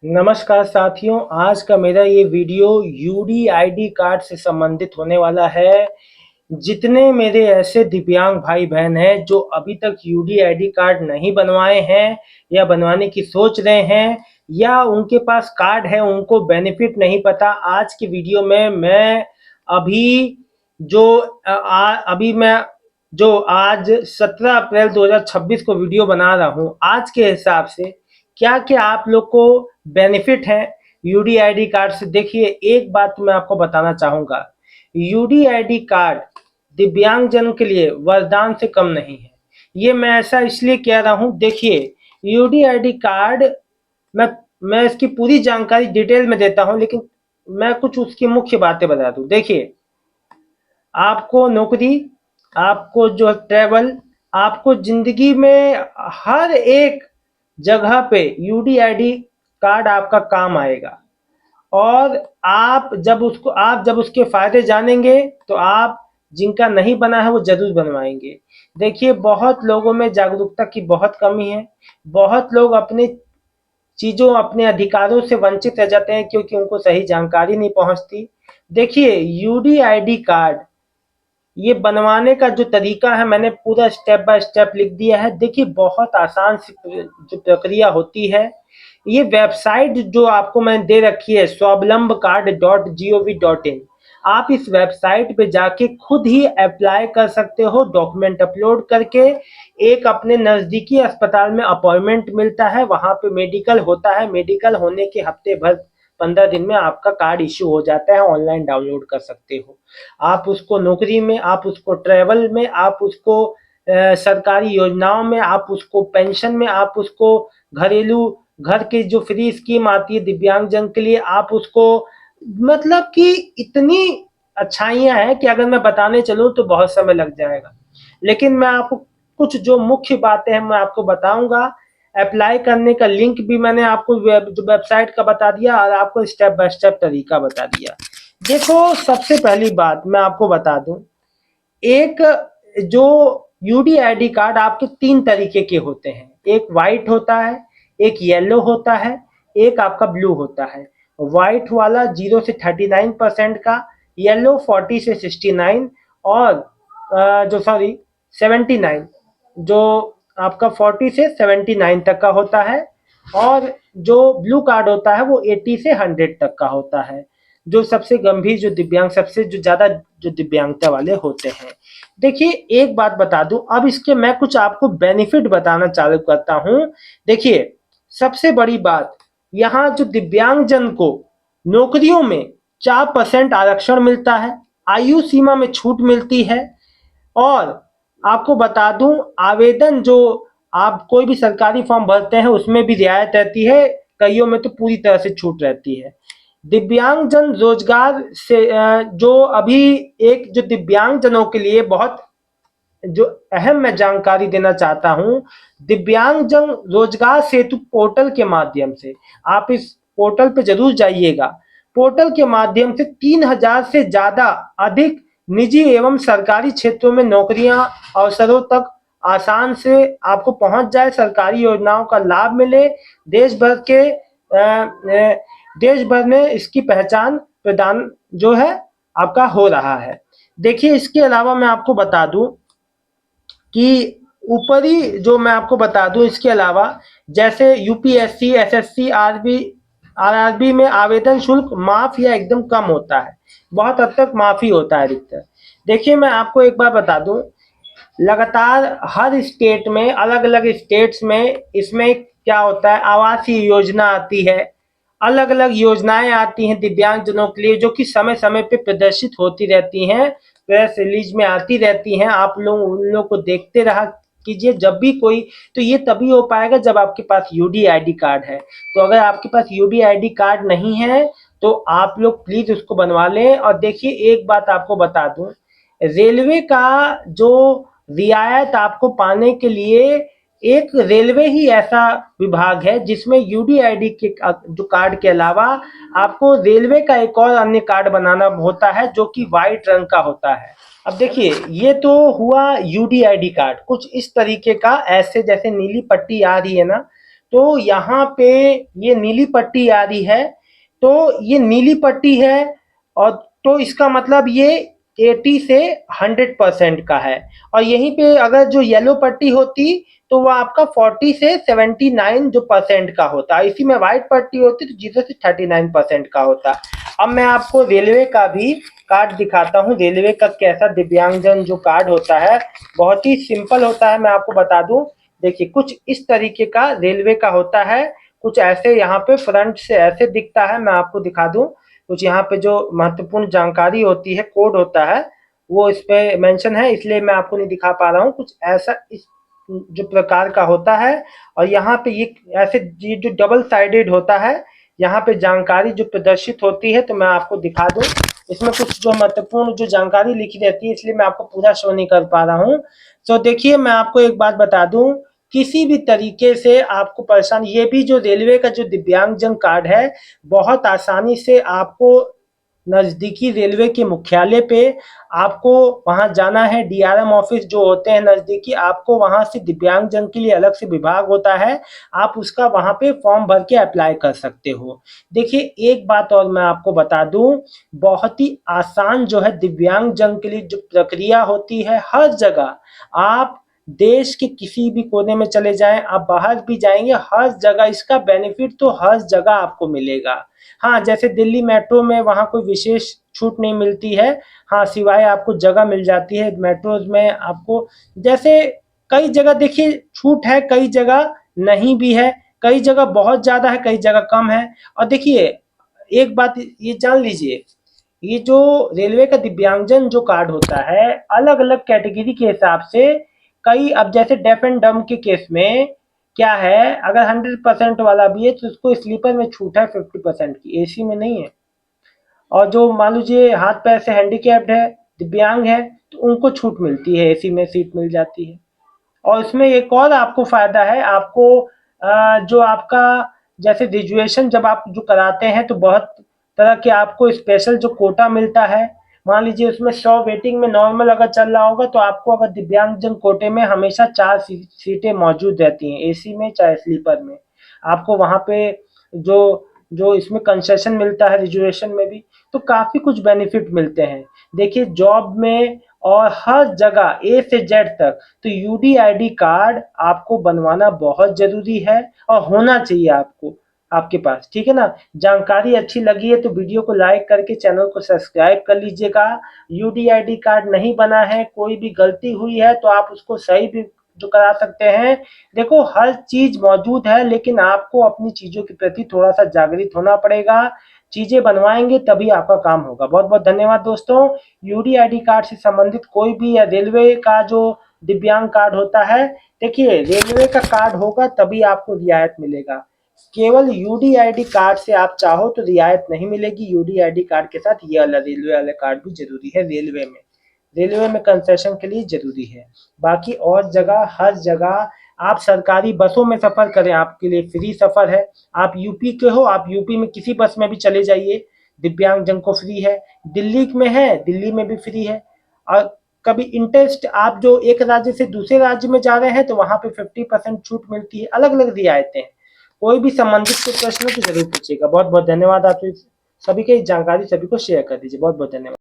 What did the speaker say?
नमस्कार साथियों, आज का मेरा ये वीडियो यूडीआईडी कार्ड से संबंधित होने वाला है। जितने मेरे ऐसे दिव्यांग भाई बहन हैं जो अभी तक यूडीआईडी कार्ड नहीं बनवाए हैं या बनवाने की सोच रहे हैं या उनके पास कार्ड है उनको बेनिफिट नहीं पता, आज की वीडियो में मैं अभी जो अभी मैं जो आज 17 अप्रैल 2026 को वीडियो बना रहा हूँ, आज के हिसाब से क्या क्या आप लोग को बेनिफिट है यूडीआईडी कार्ड से। देखिए, एक बात मैं आपको बताना चाहूंगा, यूडीआईडी कार्ड दिव्यांगजन के लिए वरदान से कम नहीं है। ये मैं ऐसा इसलिए कह रहा हूं, देखिए यूडीआईडी कार्ड मैं मैं इसकी पूरी जानकारी डिटेल में देता हूं, लेकिन मैं कुछ उसकी मुख्य बातें बता दूं। देखिए, आपको नौकरी, आपको जो ट्रैवल, आपको जिंदगी में हर एक जगह पे यूडीआईडी कार्ड आपका काम आएगा। और आप जब उसके फायदे जानेंगे तो आप जिनका नहीं बना है वो जरूर बनवाएंगे। देखिए, बहुत लोगों में जागरूकता की बहुत कमी है। बहुत लोग अपने अधिकारों से वंचित रह जाते हैं क्योंकि उनको सही जानकारी नहीं पहुंचती। देखिए, यूडीआईडी कार्ड ये बनवाने का जो तरीका है मैंने पूरा स्टेप बाय स्टेप लिख दिया है। देखिए, बहुत आसान सी जो प्रक्रिया होती है। ये वेबसाइट जो आपको मैंने दे रखी है स्वावलंबकार्ड.gov.in, आप इस वेबसाइट पे जाके खुद ही अप्लाई कर सकते हो, डॉक्यूमेंट अपलोड करके। एक अपने नज़दीकी अस्पताल में अपॉइंटमेंट मिलता है, वहाँ पे मेडिकल होता है। मेडिकल होने के हफ्ते भर 15 दिन में आपका कार्ड इश्यू हो जाता है, ऑनलाइन डाउनलोड कर सकते हो। आप उसको नौकरी में, आप उसको ट्रैवल में, आप उसको सरकारी योजनाओं में, आप उसको पेंशन में, आप उसको घरेलू घर की जो फ्री स्कीम आती है दिव्यांगजन के लिए, आप उसको, मतलब कि इतनी अच्छाइयाँ हैं कि अगर मैं बताने चलूँ तो बहुत समय लग जाएगा। लेकिन मैं आपको कुछ जो मुख्य बातें हैं मैं आपको बताऊंगा। अप्लाई करने का लिंक भी मैंने आपको जो वेबसाइट का बता दिया और आपको स्टेप बाय स्टेप तरीका बता दिया। देखो, सबसे पहली बात मैं आपको बता दूं, एक जो यूडीआईडी कार्ड आपके 3 तरीके के होते हैं। एक व्हाइट होता है, एक येलो होता है, एक आपका ब्लू होता है। व्हाइट वाला 0 से 39% का, येलो 40 से 69, और जो सॉरी 79, जो आपका 40 से 79 तक का होता है। और जो ब्लू कार्ड होता है वो 80 से 100 तक का होता है, जो सबसे गंभीर, जो दिव्यांग, सबसे जो ज्यादा जो दिव्यांगता वाले होते हैं। देखिए, एक बात बता दूं, अब इसके मैं कुछ आपको बेनिफिट बताना चालू करता हूं। देखिए, सबसे बड़ी बात, यहाँ जो दिव्यांगजन को नौकरियों में 4% आरक्षण मिलता है, आयु सीमा में छूट मिलती है। और आपको बता दूं, आवेदन जो आप कोई भी सरकारी फॉर्म भरते हैं उसमें भी रियायत रहती है, कईयों में तो पूरी तरह से छूट रहती है। दिव्यांगजन रोजगार से जो अभी एक जो दिव्यांगजनों के लिए बहुत जो अहम मैं जानकारी देना चाहता हूं, दिव्यांगजन रोजगार सेतु पोर्टल के माध्यम से, आप इस पोर्टल पे जरूर जाइएगा। पोर्टल के माध्यम से 3000 से ज्यादा अधिक निजी एवं सरकारी क्षेत्रों में नौकरियां, अवसरों तक आसान से आपको पहुंच जाए, सरकारी योजनाओं का लाभ मिले। देश भर के देश भर में इसकी पहचान प्रदान जो है आपका हो रहा है। देखिए, इसके अलावा मैं आपको बता दूं कि ऊपरी जो मैं आपको बता दूं, इसके अलावा जैसे यूपीएससी, एसएससी, आरआरबी में आवेदन शुल्क माफ या एकदम कम होता है, बहुत हद तक माफी होता है अधिकतर। देखिए, मैं आपको एक बार बता दूं, लगातार हर स्टेट में, अलग अलग स्टेट्स में इसमें क्या होता है, आवासीय योजना आती है, अलग अलग योजनाएं आती हैं दिव्यांगजनों के लिए, जो कि समय समय पे प्रदर्शित होती रहती हैं, प्रेस रिलीज में आती रहती हैं। आप लोग उन लोग को देखते रहा कीजिए जब भी कोई, तो ये तभी हो पाएगा जब आपके पास यूडीआईडी कार्ड है। तो अगर आपके पास यूडीआईडी कार्ड नहीं है तो आप लोग प्लीज उसको बनवा लें। और देखिए, एक बात आपको बता दूं, रेलवे का जो रियायत आपको पाने के लिए, एक रेलवे ही ऐसा विभाग है जिसमें यूडीआईडी के जो कार्ड के अलावा आपको रेलवे का एक और अन्य कार्ड बनाना होता है जो कि व्हाइट रंग का होता है। अब देखिए, ये तो हुआ यूडीआईडी कार्ड, कुछ इस तरीके का, ऐसे जैसे नीली पट्टी आ रही है ना, तो यहाँ पे ये नीली पट्टी आ रही है, तो ये नीली पट्टी है, और तो इसका मतलब ये 80 से 100% का है। और यहीं पे अगर जो येलो पट्टी होती तो वो आपका 40 से 79 जो परसेंट का होता है। इसी में व्हाइट पट्टी होती तो 0 से 39% का होता। अब मैं आपको रेलवे का भी कार्ड दिखाता हूँ। रेलवे का कैसा दिव्यांगजन जो कार्ड होता है, बहुत ही सिंपल होता है। मैं आपको बता दूं, देखिए कुछ इस तरीके का रेलवे का होता है। कुछ ऐसे यहाँ पे फ्रंट से ऐसे दिखता है, मैं आपको दिखा दूं। कुछ यहाँ पे जो महत्वपूर्ण जानकारी होती है, कोड होता है, वो इस पे मेंशन है, इसलिए मैं आपको नहीं दिखा पा रहा हूँ। कुछ ऐसा इस जो प्रकार का होता है। और यहाँ पे ये ऐसे ये जो डबल साइडेड होता है, यहाँ पे जानकारी जो प्रदर्शित होती है, तो मैं आपको दिखा दूं। इसमें कुछ जो महत्वपूर्ण जो जानकारी लिखी रहती है, इसलिए मैं आपको पूरा शो नहीं कर पा रहा हूँ। तो देखिए मैं आपको एक बात बता दूं, किसी भी तरीके से आपको परेशानी, ये भी जो रेलवे का जो दिव्यांगजन कार्ड है, बहुत आसानी से आपको नजदीकी रेलवे के मुख्यालय पे आपको वहां जाना है। डीआरएम ऑफिस जो होते हैं नजदीकी, आपको वहां से दिव्यांगजन के लिए अलग से विभाग होता है, आप उसका वहां पे फॉर्म भर के अप्लाई कर सकते हो। देखिए एक बात और मैं आपको बता दूं, बहुत ही आसान जो है दिव्यांगजन के लिए जो प्रक्रिया होती है, हर जगह आप देश के किसी भी कोने में चले जाएं, आप बाहर भी जाएंगे, हर जगह इसका बेनिफिट तो हर जगह आपको मिलेगा। हाँ, जैसे दिल्ली मेट्रो में वहाँ कोई विशेष छूट नहीं मिलती है। हाँ, सिवाय आपको जगह मिल जाती है मेट्रोज में आपको। जैसे कई जगह देखिए छूट है, कई जगह नहीं भी है, कई जगह बहुत ज़्यादा है, कई जगह कम है। और देखिए एक बात ये जान लीजिए, ये जो रेलवे का दिव्यांगजन जो कार्ड होता है, अलग अलग कैटेगरी के हिसाब से कई, अब जैसे डेफ एंड डम के केस में क्या है, अगर 100% वाला भी है तो उसको स्लीपर में छूट है 50% की, एसी में नहीं है। और जो मान लीजिए हाथ पैर से हैंडीकैप्ड है, दिव्यांग है, तो उनको छूट मिलती है, एसी में सीट मिल जाती है। और इसमें एक और आपको फायदा है, आपको जो आपका जैसे ग्रेजुएशन जब आप जो कराते हैं तो बहुत तरह के आपको स्पेशल जो कोटा मिलता है। मान लीजिए उसमें 100 वेटिंग में नॉर्मल अगर चल रहा होगा, तो आपको अगर दिव्यांगजन कोटे में हमेशा 4 सीटें मौजूद रहती हैं, एसी में चाहे स्लीपर में। आपको वहाँ पे जो जो इसमें कंसेशन मिलता है रिजर्वेशन में भी, तो काफ़ी कुछ बेनिफिट मिलते हैं। देखिए जॉब में और हर जगह ए से जेड तक, तो यूडीआईडी कार्ड आपको बनवाना बहुत जरूरी है और होना चाहिए आपको आपके पास, ठीक है ना। जानकारी अच्छी लगी है तो वीडियो को लाइक करके चैनल को सब्सक्राइब कर लीजिएगा। यूडीआईडी कार्ड नहीं बना है, कोई भी गलती हुई है तो आप उसको सही भी जो करा सकते हैं। देखो हर चीज मौजूद है, लेकिन आपको अपनी चीजों के प्रति थोड़ा सा जागृत होना पड़ेगा। चीजें बनवाएंगे तभी आपका काम होगा। बहुत बहुत धन्यवाद दोस्तों। यूडीआईडी कार्ड से संबंधित कोई भी, या रेलवे का जो दिव्यांग कार्ड होता है, देखिए रेलवे का कार्ड होगा तभी आपको रियायत मिलेगा। केवल यूडीआईडी कार्ड से आप चाहो तो रियायत नहीं मिलेगी। यूडीआईडी कार्ड के साथ ये वाला रेलवे वाला कार्ड भी जरूरी है। रेलवे में कंसेशन के लिए जरूरी है। बाकी और जगह, हर जगह आप सरकारी बसों में सफर करें, आपके लिए फ्री सफर है। आप यूपी के हो, आप यूपी में किसी बस में भी चले जाइए, दिव्यांगजन को फ्री है। दिल्ली में है, दिल्ली में भी फ्री है। और कभी इंटरेस्ट, आप जो एक राज्य से दूसरे राज्य में जा रहे हैं तो वहां पे 50% छूट मिलती है। अलग अलग रियायतें हैं। कोई भी संबंधित कोई प्रश्न हो तो जरूर पूछिएगा। बहुत बहुत धन्यवाद। आप सभी की जानकारी सभी को शेयर कर दीजिए। बहुत बहुत धन्यवाद।